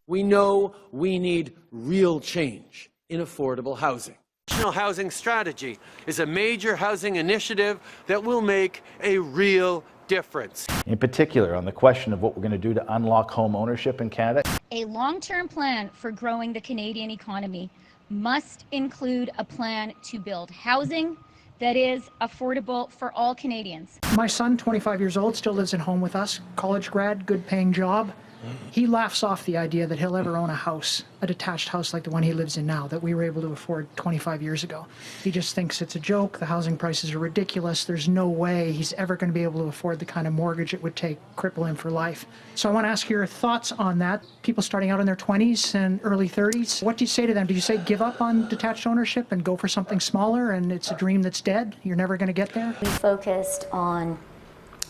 We know we need real change in affordable housing. The National Housing Strategy is a major housing initiative that will make a real difference. In particular, on the question of what we're going to do to unlock home ownership in Canada. A long-term plan for growing the Canadian economy must include a plan to build housing that is affordable for all Canadians. My son, 25 years old, still lives at home with us, college grad, good paying job. He laughs off the idea that he'll ever own a house, a detached house like the one he lives in now, that we were able to afford 25 years ago. He just thinks it's a joke, the housing prices are ridiculous, there's no way he's ever going to be able to afford the kind of mortgage it would take, cripple him for life. So I want to ask your thoughts on that. People starting out in their 20s and early 30s, what do you say to them? Do you say give up on detached ownership and go for something smaller and it's a dream that's dead? You're never going to get there? We focused on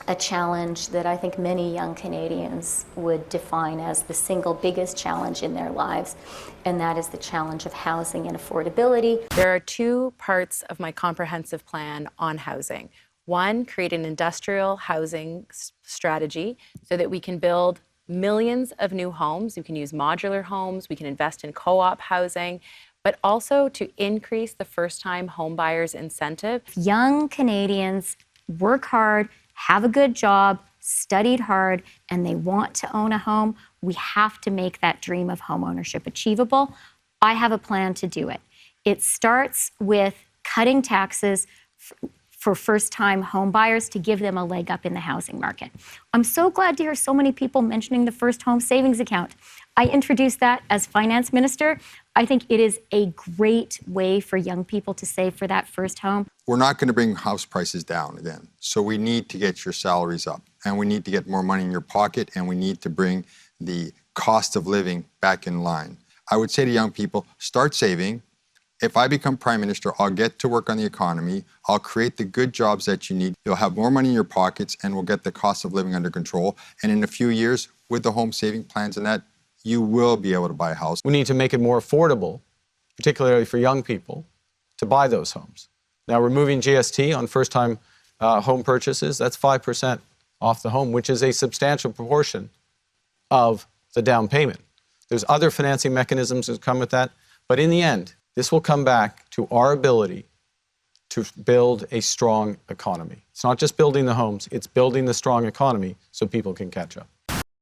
a challenge that I think many young Canadians would define as the single biggest challenge in their lives, and that is the challenge of housing and affordability. There are two parts of my comprehensive plan on housing. One, create an industrial housing strategy so that we can build millions of new homes. We can use modular homes, we can invest in co-op housing, but also to increase the first-time home buyers' incentive. Young Canadians work hard, have a good job, studied hard, and they want to own a home. We have to make that dream of home ownership achievable. I have a plan to do it. It starts with cutting taxes for first-time home buyers to give them a leg up in the housing market. I'm so glad to hear so many people mentioning the first home savings account. I introduced that as finance minister. I think it is a great way for young people to save for that first home. We're not going to bring house prices down again. So we need to get your salaries up, and we need to get more money in your pocket, and we need to bring the cost of living back in line. I would say to young people, start saving. If I become Prime Minister, I'll get to work on the economy. I'll create the good jobs that you need. You'll have more money in your pockets, and we'll get the cost of living under control. And in a few years, with the home saving plans and that, you will be able to buy a house. We need to make it more affordable, particularly for young people, to buy those homes. Now, removing GST on first-time home purchases, that's 5% off the home, which is a substantial proportion of the down payment. There's other financing mechanisms that come with that, but in the end, this will come back to our ability to build a strong economy. It's not just building the homes, it's building the strong economy so people can catch up.